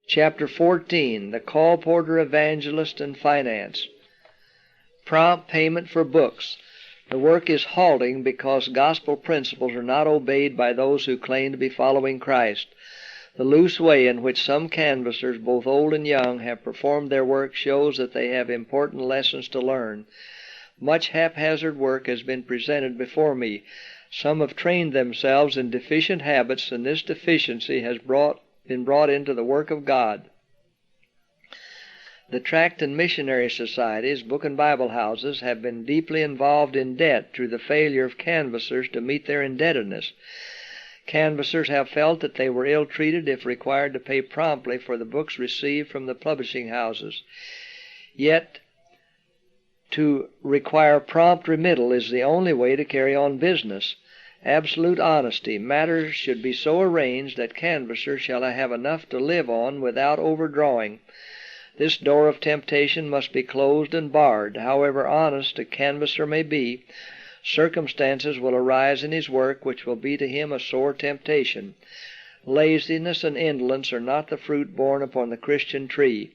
Chapter 14, The Colporteur, Evangelist, and Finance. Prompt payment for books. The work is halting because gospel principles are not obeyed by those who claim to be following Christ. The loose way in which some canvassers, both old and young, have performed their work shows that they have important lessons to learn. Much haphazard work has been presented before me. Some have trained themselves in deficient habits, and this deficiency has been brought into the work of God. The tract and missionary societies, book and Bible houses, have been deeply involved in debt through the failure of canvassers to meet their indebtedness. Canvassers have felt that they were ill-treated if required to pay promptly for the books received from the publishing houses. Yet, to require prompt remittal is the only way to carry on business. Absolute honesty. Matters should be so arranged that canvassers shall have enough to live on without overdrawing. This door of temptation must be closed and barred. However honest a canvasser may be, circumstances will arise in his work which will be to him a sore temptation. Laziness and indolence are not the fruit borne upon the Christian tree.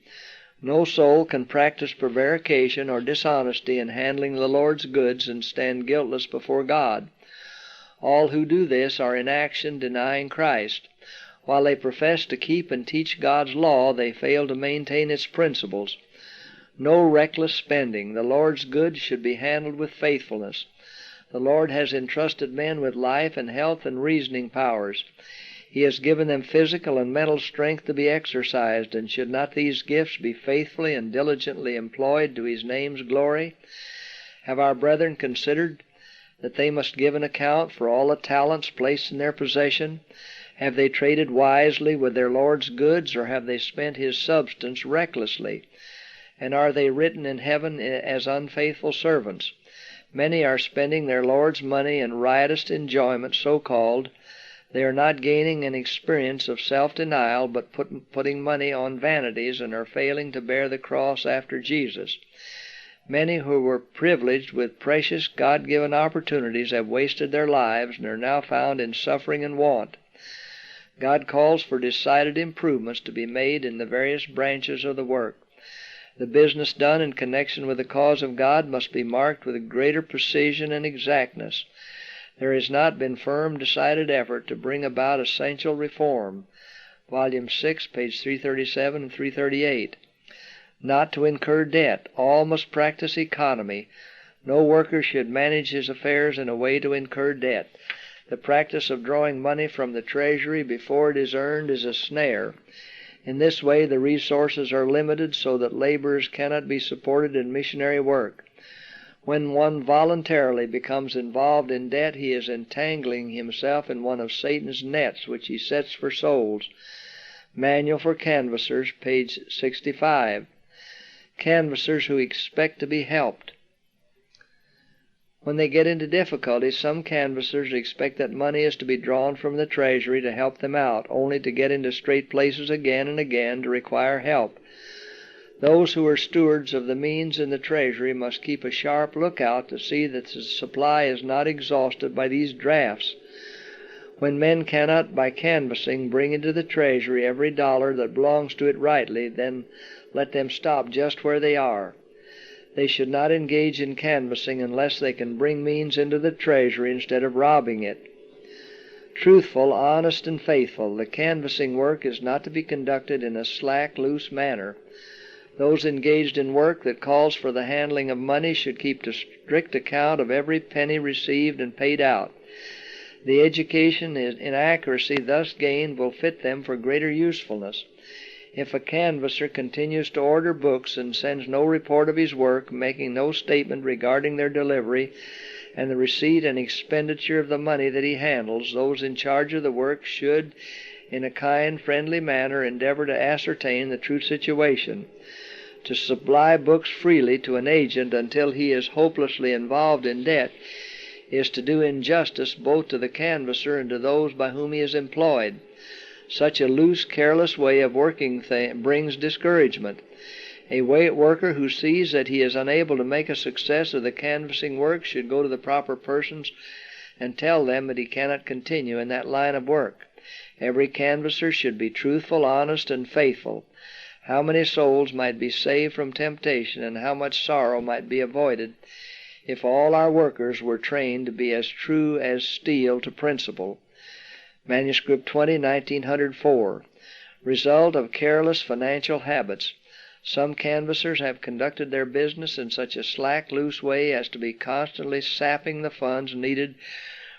No soul can practice prevarication or dishonesty in handling the Lord's goods and stand guiltless before God. All who do this are in action denying Christ. While they profess to keep and teach God's law, they fail to maintain its principles. No reckless spending. The Lord's goods should be handled with faithfulness. The Lord has entrusted men with life and health and reasoning powers. He has given them physical and mental strength to be exercised, and should not these gifts be faithfully and diligently employed to His name's glory? Have our brethren considered that they must give an account for all the talents placed in their possession? Have they traded wisely with their Lord's goods, or have they spent His substance recklessly? And are they written in heaven as unfaithful servants? Many are spending their Lord's money in riotous enjoyment, so-called. They are not gaining an experience of self-denial, but putting money on vanities, and are failing to bear the cross after Jesus. Many who were privileged with precious God-given opportunities have wasted their lives and are now found in suffering and want. God calls for decided improvements to be made in the various branches of the work. The business done in connection with the cause of God must be marked with greater precision and exactness. There has not been firm, decided effort to bring about essential reform. Volume 6, page 337 and 338. Not to incur debt. All must practice economy. No worker should manage his affairs in a way to incur debt. The practice of drawing money from the treasury before it is earned is a snare. In this way the resources are limited so that laborers cannot be supported in missionary work. When one voluntarily becomes involved in debt, he is entangling himself in one of Satan's nets which he sets for souls. Manual for Canvassers, page 65. Canvassers who expect to be helped. When they get into difficulties, some canvassers expect that money is to be drawn from the treasury to help them out, only to get into straight places again and again to require help. Those who are stewards of the means in the treasury must keep a sharp lookout to see that the supply is not exhausted by these drafts. When men cannot, by canvassing, bring into the treasury every dollar that belongs to it rightly, then let them stop just where they are. They should not engage in canvassing unless they can bring means into the treasury instead of robbing it. Truthful, honest, and faithful. The canvassing work is not to be conducted in a slack, loose manner. Those engaged in work that calls for the handling of money should keep a strict account of every penny received and paid out. The education in accuracy thus gained will fit them for greater usefulness. If a canvasser continues to order books and sends no report of his work, making no statement regarding their delivery and the receipt and expenditure of the money that he handles, those in charge of the work should, in a kind, friendly manner, endeavor to ascertain the true situation. To supply books freely to an agent until he is hopelessly involved in debt is to do injustice both to the canvasser and to those by whom he is employed. Such a loose, careless way of working brings discouragement. A worker who sees that he is unable to make a success of the canvassing work should go to the proper persons and tell them that he cannot continue in that line of work. Every canvasser should be truthful, honest, and faithful. How many souls might be saved from temptation, and how much sorrow might be avoided if all our workers were trained to be as true as steel to principle. Manuscript 20, 1904. Result of careless financial habits. Some canvassers have conducted their business in such a slack, loose way as to be constantly sapping the funds needed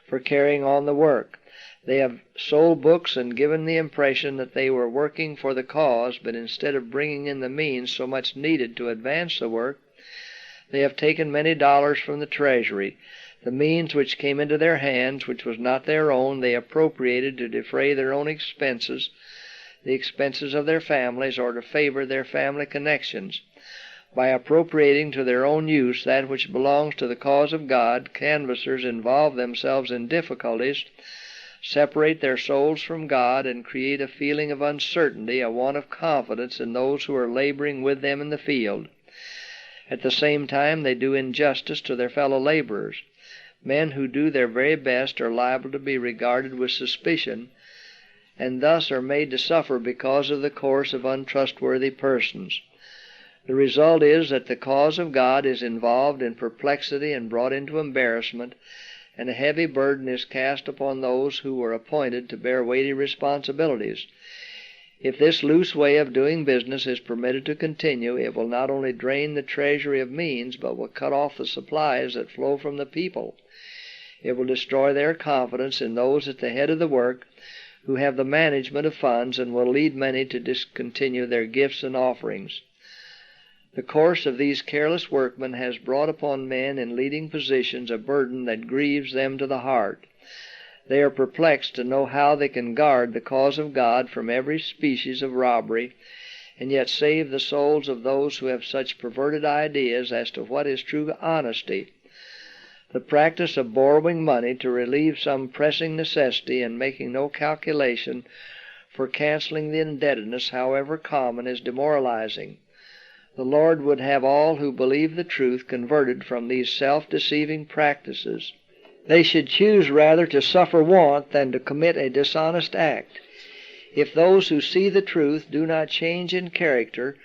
for carrying on the work. They have sold books and given the impression that they were working for the cause, but instead of bringing in the means so much needed to advance the work, they have taken many dollars from the treasury. The means which came into their hands, which was not their own, they appropriated to defray their own expenses, the expenses of their families, or to favor their family connections. By appropriating to their own use that which belongs to the cause of God, canvassers involve themselves in difficulties, separate their souls from God, and create a feeling of uncertainty, a want of confidence in those who are laboring with them in the field. At the same time, they do injustice to their fellow laborers. Men who do their very best are liable to be regarded with suspicion, and thus are made to suffer because of the course of untrustworthy persons. The result is that the cause of God is involved in perplexity and brought into embarrassment, and a heavy burden is cast upon those who were appointed to bear weighty responsibilities. If this loose way of doing business is permitted to continue, it will not only drain the treasury of means, but will cut off the supplies that flow from the people. It will destroy their confidence in those at the head of the work, who have the management of funds, and will lead many to discontinue their gifts and offerings. The course of these careless workmen has brought upon men in leading positions a burden that grieves them to the heart. They are perplexed to know how they can guard the cause of God from every species of robbery, and yet save the souls of those who have such perverted ideas as to what is true honesty. The practice of borrowing money to relieve some pressing necessity and making no calculation for canceling the indebtedness, however common, is demoralizing. The Lord would have all who believe the truth converted from these self-deceiving practices. They should choose rather to suffer want than to commit a dishonest act. If those who see the truth do not change in character,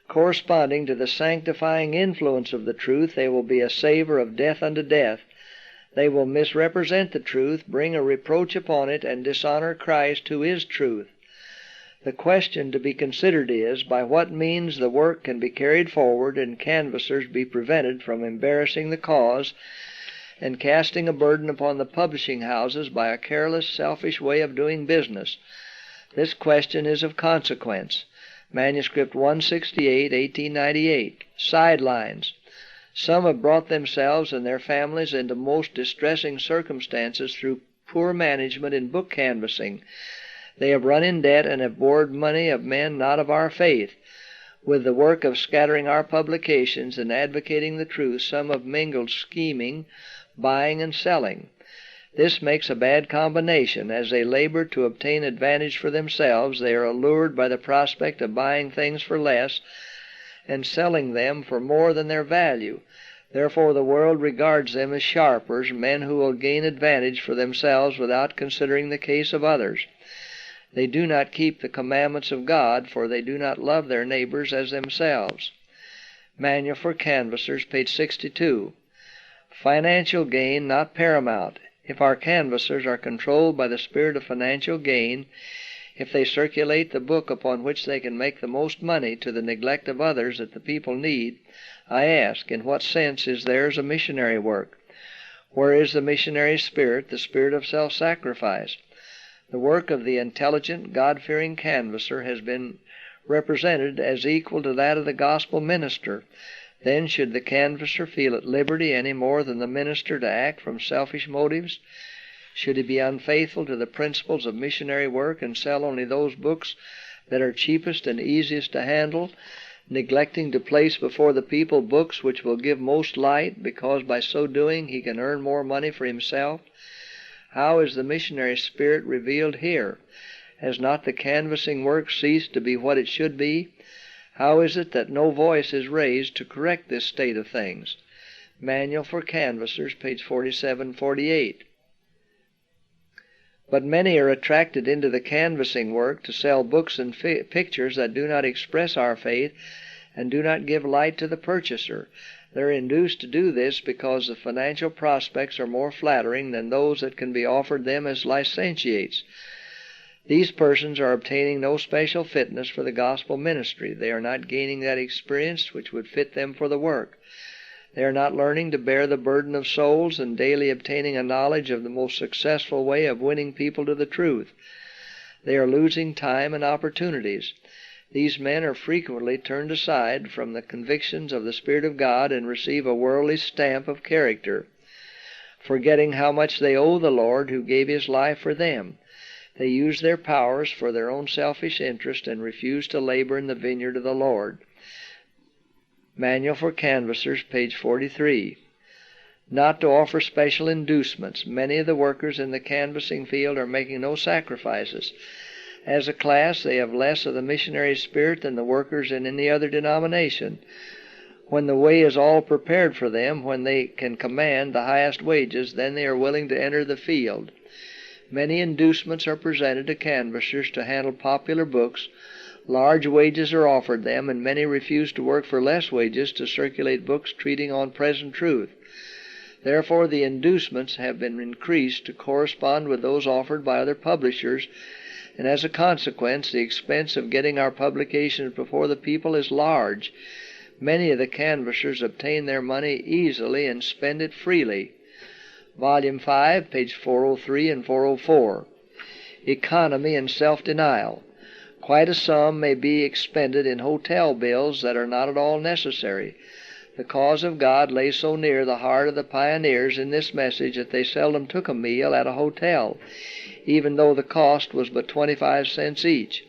corresponding to the sanctifying influence of the truth, they will be a savor of death unto death. They will misrepresent the truth, bring a reproach upon it, and dishonor Christ, who is truth. The question to be considered is, by what means the work can be carried forward and canvassers be prevented from embarrassing the cause and casting a burden upon the publishing houses by a careless, selfish way of doing business. This question is of consequence. Manuscript 168, 1898. Sidelines. Some have brought themselves and their families into most distressing circumstances through poor management in book canvassing. They have run in debt and have borrowed money of men not of our faith. With the work of scattering our publications and advocating the truth, some have mingled scheming, buying, and selling. This makes a bad combination. As they labor to obtain advantage for themselves, they are allured by the prospect of buying things for less and selling them for more than their value. Therefore the world regards them as sharpers, men who will gain advantage for themselves without considering the case of others. They do not keep the commandments of God, for they do not love their neighbors as themselves. Manual for Canvassers, page 62. Financial gain not paramount. If our canvassers are controlled by the spirit of financial gain, if they circulate the book upon which they can make the most money to the neglect of others that the people need, I ask, in what sense is theirs a missionary work? Where is the missionary spirit, the spirit of self-sacrifice? The work of the intelligent, God-fearing canvasser has been represented as equal to that of the gospel minister. Then should the canvasser feel at liberty any more than the minister to act from selfish motives? Should he be unfaithful to the principles of missionary work and sell only those books that are cheapest and easiest to handle, neglecting to place before the people books which will give most light, because by so doing he can earn more money for himself? How is the missionary spirit revealed here? Has not the canvassing work ceased to be what it should be? How is it that no voice is raised to correct this state of things? Manual for Canvassers, page 47-48. But many are attracted into the canvassing work to sell books and pictures that do not express our faith and do not give light to the purchaser. They're induced to do this because the financial prospects are more flattering than those that can be offered them as licentiates. These persons are obtaining no special fitness for the gospel ministry. They are not gaining that experience which would fit them for the work. They are not learning to bear the burden of souls and daily obtaining a knowledge of the most successful way of winning people to the truth. They are losing time and opportunities. These men are frequently turned aside from the convictions of the Spirit of God and receive a worldly stamp of character, forgetting how much they owe the Lord who gave His life for them. They use their powers for their own selfish interest and refuse to labor in the vineyard of the Lord. Manual for Canvassers, page 43. Not to offer special inducements. Many of the workers in the canvassing field are making no sacrifices. As a class, they have less of the missionary spirit than the workers in any other denomination. When the way is all prepared for them, when they can command the highest wages, then they are willing to enter the field. Many inducements are presented to canvassers to handle popular books. Large wages are offered them, and many refuse to work for less wages to circulate books treating on present truth. Therefore, the inducements have been increased to correspond with those offered by other publishers, and as a consequence, the expense of getting our publications before the people is large. Many of the canvassers obtain their money easily and spend it freely. Volume 5, page 403 and 404. Economy and self-denial. Quite a sum may be expended in hotel bills that are not at all necessary. The cause of God lay so near the heart of the pioneers in this message that they seldom took a meal at a hotel, even though the cost was but 25 cents each.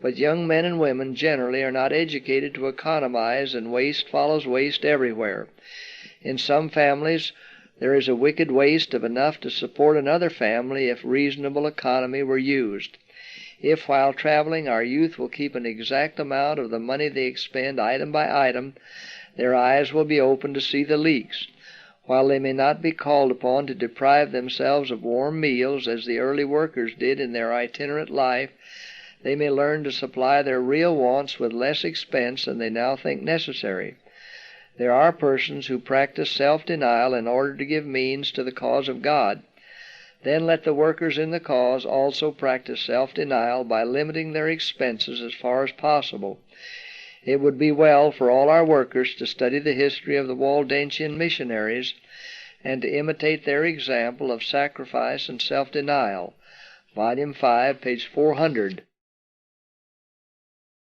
But young men and women generally are not educated to economize, and waste follows waste everywhere. In some families there is a wicked waste of enough to support another family if reasonable economy were used. If, while traveling, our youth will keep an exact amount of the money they expend item by item, their eyes will be opened to see the leaks. While they may not be called upon to deprive themselves of warm meals as the early workers did in their itinerant life, they may learn to supply their real wants with less expense than they now think necessary. There are persons who practice self-denial in order to give means to the cause of God. Then let the workers in the cause also practice self-denial by limiting their expenses as far as possible. It would be well for all our workers to study the history of the Waldensian missionaries and to imitate their example of sacrifice and self-denial. Volume 5, page 400.